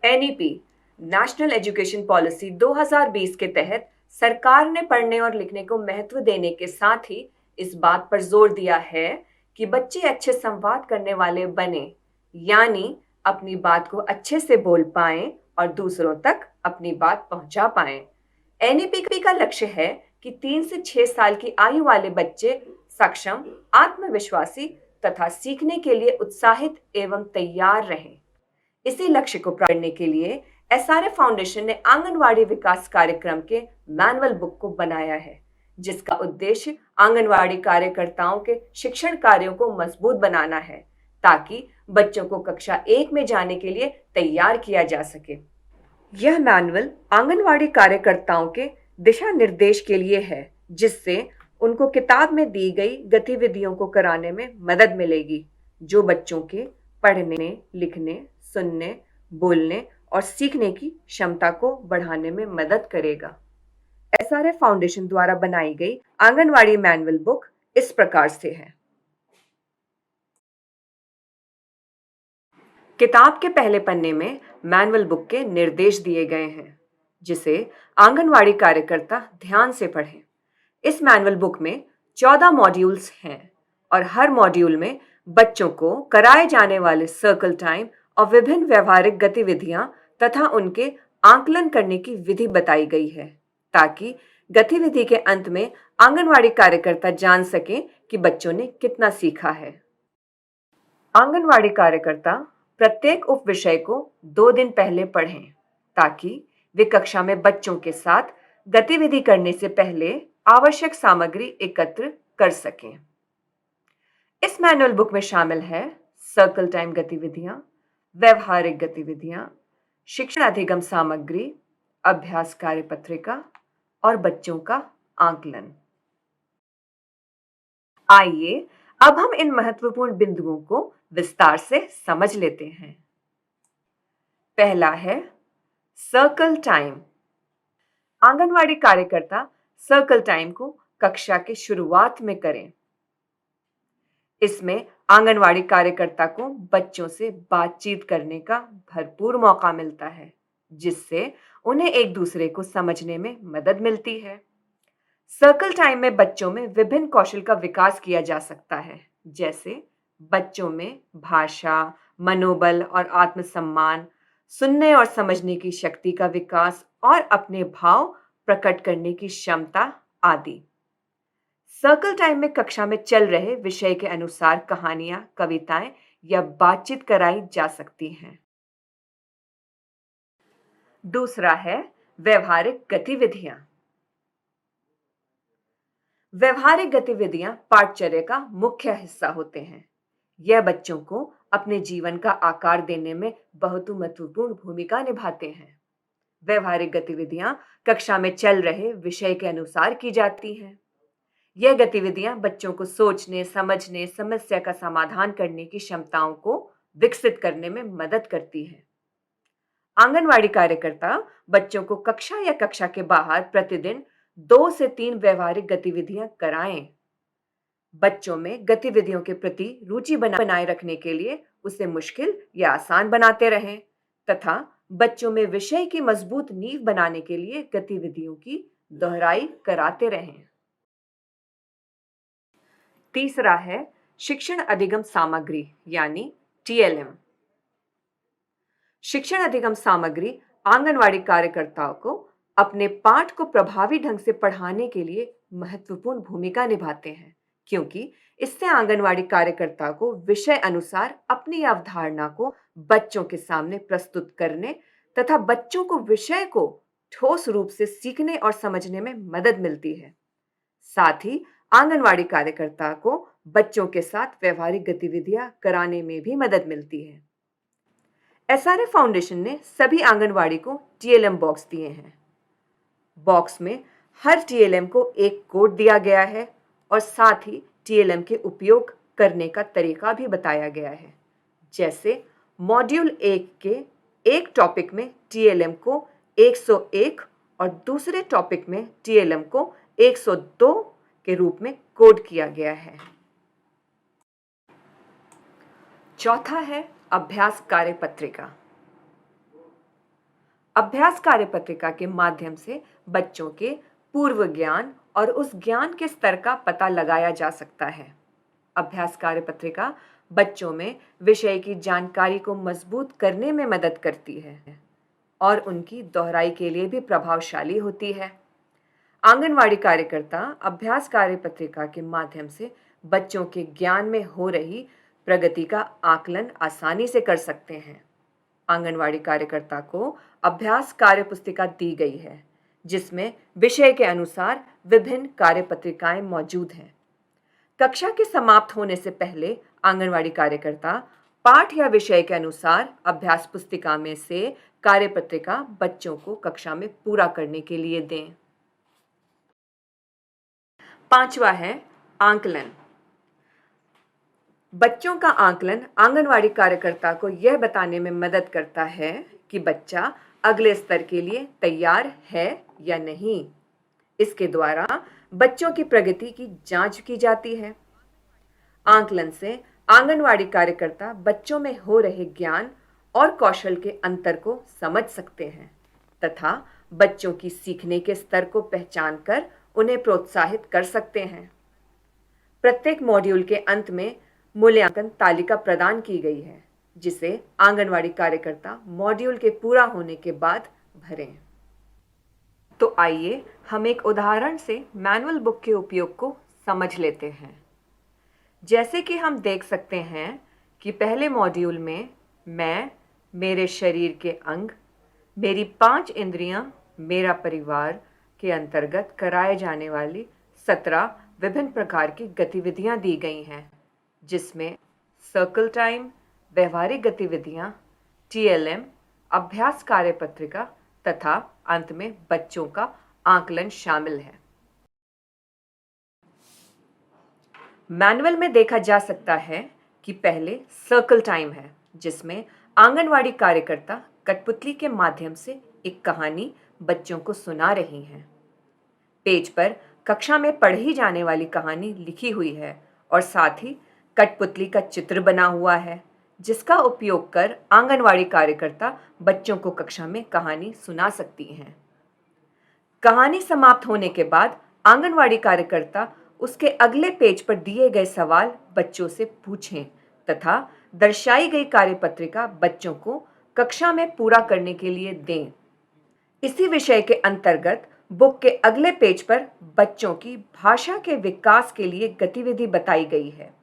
NEP national education policy 2020 के तहत सरकार ने पढ़ने और लिखने को महत्व देने के साथ ही इस बात पर जोर दिया है कि बच्चे अच्छे संवाद करने वाले बने, यानी अपनी बात को अच्छे से बोल पाएं और दूसरों तक अपनी बात पहुंचा पाएं। एनईपी का लक्ष्य है कि 3 से 6 साल की आयु वाले बच्चे सक्षम, आत्मविश्वासी तथा सीखने के लिए उत्साहित एवं तैयार रहें। इसी लक्ष्य को प्राप्त करने के लिए एसआरएफ फाउंडेशन ने आंगनवाड़ी विकास कार्यक्रम के मैनुअल बुक को बनाया है, जिसका उद्देश्य आंगनवाड़ी कार्यकर्ताओं के शिक्षण कार्यों को मजबूत बनाना है, ताकि बच्चों को कक्षा 1 में जाने के लिए तैयार किया जा सके। यह मैनुअल आंगनवाड़ी कार्यकर्ताओं के दिशा निर्देश के लिए है, जिससे उनको किताब में दी गई गतिविधियों को कराने में मदद मिलेगी, जो बच्चों के पढ़ने, लिखने, सुनने, बोलने और सीखने की क्षमता को बढ़ाने में मदद करेगा। एसआरएफ फाउंडेशन द्वारा बनाई गई आंगनवाड़ी मैनुअल बुक इस प्रकार से है। किताब के पहले पन्ने में मैनुअल बुक के निर्देश दिए गए हैं, जिसे आंगनवाड़ी कार्यकर्ता ध्यान से पढ़ें। इस मैनुअल बुक में 14 मॉड्यूल्स हैं और हर मॉड्यूल में बच्चों को कराए जाने वाले सर्कल टाइम और विभिन्न व्यवहारिक गतिविधियां तथा उनके आंकलन करने की विधि बताई गई है, ताकि गतिविधि के अंत में आंगनवाड़ी कार्यकर्ता जान सकें कि बच्चों ने कितना सीखा है। आंगनवाड़ी कार्यकर्ता प्रत्येक उप विषय को 2 दिन पहले पढ़ें, ताकि वे कक्षा में बच्चों के साथ गतिविधि करने से पहले आवश्यक सामग्री एकत्र कर सकें। इस मैनुअल बुक में शामिल है सर्कल टाइम गतिविधियां, व्यवहारिक गतिविधियां, शिक्षण अधिगम सामग्री, अभ्यास कार्यपत्रिका और बच्चों का आंकलन। आइए अब हम इन महत्वपूर्ण बिंदुओं को विस्तार से समझ लेते हैं। पहला है सर्कल टाइम। आंगनवाड़ी कार्यकर्ता सर्कल टाइम को कक्षा के शुरुआत में करें। इसमें आंगनवाड़ी कार्यकर्ता को बच्चों से बातचीत करने का भरपूर मौका मिलता है, जिससे उन्हें एक दूसरे को समझने में मदद मिलती है। सर्कल टाइम में बच्चों में विभिन्न कौशल का विकास किया जा सकता है, जैसे बच्चों में भाषा, मनोबल और आत्मसम्मान, सुनने और समझने की शक्ति का विकास और अपने भाव प्रकट करने की क्षमता आदि। सर्कल टाइम में कक्षा में चल रहे विषय के अनुसार कहानियां, कविताएं या बातचीत कराई जा सकती हैं। दूसरा है व्यवहारिक गतिविधियां। व्यवहारिक गतिविधियां पाठचर्या का मुख्य हिस्सा होते हैं। यह बच्चों को अपने जीवन का आकार देने में बहुत महत्वपूर्ण भूमिका निभाते हैं। व्यवहारिक गतिविधियां कक्षा में चल रहे विषय के अनुसार की जाती हैं। यह गतिविधियां बच्चों को सोचने, समझने, समस्या का समाधान करने की क्षमताओं को विकसित करने में मदद करती है। आंगनवाड़ी कार्यकर्ता बच्चों को कक्षा या कक्षा के बाहर प्रतिदिन 2 से 3 व्यवहारिक गतिविधियां कराएं। बच्चों में गतिविधियों के प्रति रुचि बनाए रखने के लिए उसे मुश्किल या आसान बनाते रहें तथा बच्चों में विषय की मजबूत नींव बनाने के लिए गतिविधियों की दोहराई कराते रहें। तीसरा है शिक्षण अधिगम सामग्री यानी टीएलएम। शिक्षण अधिगम सामग्री आंगनवाड़ी कार्यकर्ताओं को अपने पाठ को प्रभावी ढंग से पढ़ाने के लिए महत्वपूर्ण भूमिका निभाते हैं, क्योंकि इससे आंगनवाड़ी कार्यकर्ता को विषय अनुसार अपनी अवधारणा को बच्चों के सामने प्रस्तुत करने तथा बच्चों को विषय को ठोस रूप से सीखने और समझने में मदद मिलती है। साथ ही आंगनवाड़ी कार्यकर्ता को बच्चों के साथ व्यवहारिक गतिविधियां कराने में भी मदद मिलती है। एसआरएफ फाउंडेशन ने सभी आंगनवाड़ी को टीएलएम बॉक्स दिए हैं। बॉक्स में हर टीएलएम को एक कोड दिया गया है और साथ ही टीएलएम के उपयोग करने का तरीका भी बताया गया है। जैसे मॉड्यूल 1 के एक टॉपिक में टीएलएम को 101 और दूसरे टॉपिक में टीएलएम को 102 के रूप में कोड किया गया है। चौथा है अभ्यास कार्यपत्रिका। अभ्यास कार्यपत्रिका के माध्यम से बच्चों के पूर्व ज्ञान और उस ज्ञान के स्तर का पता लगाया जा सकता है। अभ्यास कार्यपत्रिका बच्चों में विषय की जानकारी को मजबूत करने में मदद करती है और उनकी दोहराई के लिए भी प्रभावशाली होती है। आंगनवाड़ी कार्यकर्ता अभ्यास कार्यपत्रिका के माध्यम से बच्चों के ज्ञान में हो रही प्रगति का आकलन आसानी से कर सकते हैं। आंगनवाड़ी कार्यकर्ता को अभ्यास कार्यपुस्तिका दी गई है, जिसमें विषय के अनुसार विभिन्न कार्यपत्रिकाएं मौजूद हैं। कक्षा के समाप्त होने से पहले आंगनवाड़ी कार्यकर्ता पाठ या विषय के अनुसार अभ्यास पुस्तिका में से कार्यपत्रिका बच्चों को कक्षा में पूरा करने के लिए दें। 5वां है आंकलन। बच्चों का आंकलन आंगनवाड़ी कार्यकर्ता को यह बताने में मदद करता है कि बच्चा अगले स्तर के लिए तैयार है या नहीं। इसके द्वारा बच्चों की प्रगति की जांच की जाती है। आंकलन से आंगनवाड़ी कार्यकर्ता बच्चों में हो रहे ज्ञान और कौशल के अंतर को समझ सकते हैं तथा बच्चों की सीखने के स्तर को पहचान कर उन्हें प्रोत्साहित कर सकते हैं। प्रत्येक मॉड्यूल के अंत में मूल्यांकन तालिका प्रदान की गई है, जिसे आंगनवाड़ी कार्यकर्ता मॉड्यूल के पूरा होने के बाद भरें। तो आइए हम एक उदाहरण से मैनुअल बुक के उपयोग को समझ लेते हैं। जैसे कि हम देख सकते हैं कि पहले मॉड्यूल में मैं, मेरे शरीर के अंग, मेरी 5 इंद्रियां, मेरा परिवार के अंतर्गत कराए जाने वाली 17 विभिन्न प्रकार की गतिविधियां दी गई हैं, जिसमें सर्कल टाइम, व्यवहारिक गतिविधियां, TLM, अभ्यास कार्यपत्रिका तथा अंत में बच्चों का आकलन शामिल है। मैनुअल में देखा जा सकता है कि पहले सर्कल टाइम है, जिसमें आंगनवाड़ी कार्यकर्ता कठपुतली के माध्यम से एक कहानी बच्चों को सुना रही हैं। पेज पर कक्षा में पढ़ी जाने वाली कहानी लिखी हुई है और साथ ही कठपुतली का चित्र बना हुआ है, जिसका उपयोग कर आंगनवाड़ी कार्यकर्ता बच्चों को कक्षा में कहानी सुना सकती हैं। कहानी समाप्त होने के बाद आंगनवाड़ी कार्यकर्ता उसके अगले पेज पर दिए गए सवाल बच्चों से पूछें तथा दर्शाई गई कार्यपत्रिका बच्चों को कक्षा में पूरा करने के लिए दें। इसी विषय के अंतर्गत बुक के अगले पेज पर बच्चों की भाषा के विकास के लिए गतिविधि बताई गई है।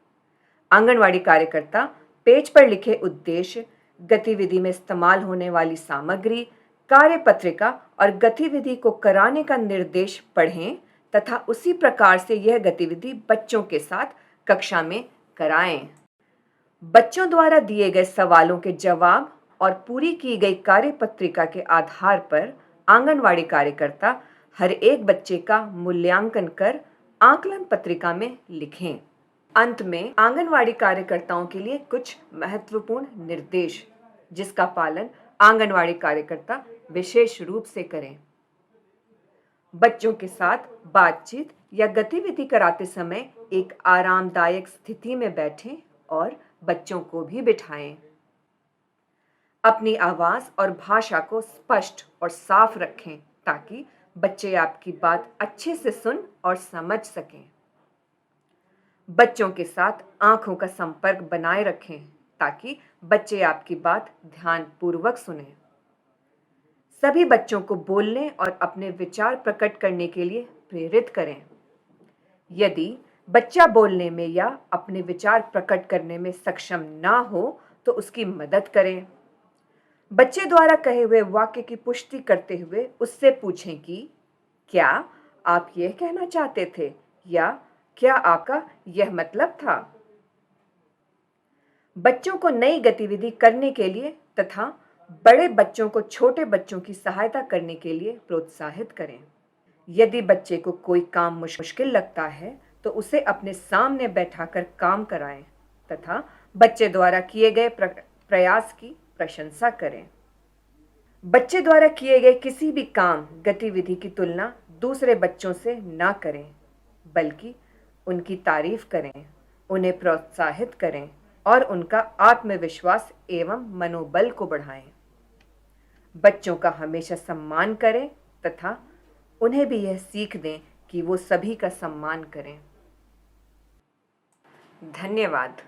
आंगनवाड़ी कार्यकर्ता पेज पर लिखे उद्देश्य, गतिविधि में इस्तेमाल होने वाली सामग्री, कार्यपत्रिका और गतिविधि को कराने का निर्देश पढ़ें तथा उसी प्रकार से यह गतिविधि बच्चों के साथ कक्षा में कराएं। बच्चों द्वारा दिए गए सवालों के जवाब और पूरी की गई कार्यपत्रिका के आधार पर आंगनवाड़ी कार्यकर्ता हर एक बच्चे का मूल्यांकन कर आकलन पत्रिका में लिखें। अंत में आंगनवाड़ी कार्यकर्ताओं के लिए कुछ महत्वपूर्ण निर्देश, जिसका पालन आंगनवाड़ी कार्यकर्ता विशेष रूप से करें। बच्चों के साथ बातचीत या गतिविधि कराते समय एक आरामदायक स्थिति में बैठें और बच्चों को भी बिठाएं। अपनी आवाज और भाषा को स्पष्ट और साफ रखें ताकि बच्चे आपकी बात अच्छे से सुन और समझ सकें। बच्चों के साथ आंखों का संपर्क बनाए रखें ताकि बच्चे आपकी बात ध्यानपूर्वक सुनें। सभी बच्चों को बोलने और अपने विचार प्रकट करने के लिए प्रेरित करें। यदि बच्चा बोलने में या अपने विचार प्रकट करने में सक्षम ना हो तो उसकी मदद करें। बच्चे द्वारा कहे हुए वाक्य की पुष्टि करते हुए उससे पूछें कि क्या आप यह कहना चाहते थे या क्या आपका यह मतलब था। बच्चों को नई गतिविधि करने के लिए तथा बड़े बच्चों को छोटे बच्चों की सहायता करने के लिए प्रोत्साहित करें। यदि बच्चे को कोई काम मुश्किल लगता है तो उसे अपने सामने बैठाकर काम कराएं तथा बच्चे द्वारा किए गए प्रयास की प्रशंसा करें। बच्चे द्वारा किए गए किसी भी काम गतिविधि की तुलना दूसरे बच्चों से ना करें, बल्कि उनकी तारीफ करें, उन्हें प्रोत्साहित करें और उनका आत्मविश्वास एवं मनोबल को बढ़ाएं। बच्चों का हमेशा सम्मान करें तथा उन्हें भी यह सीख दें कि वो सभी का सम्मान करें। धन्यवाद।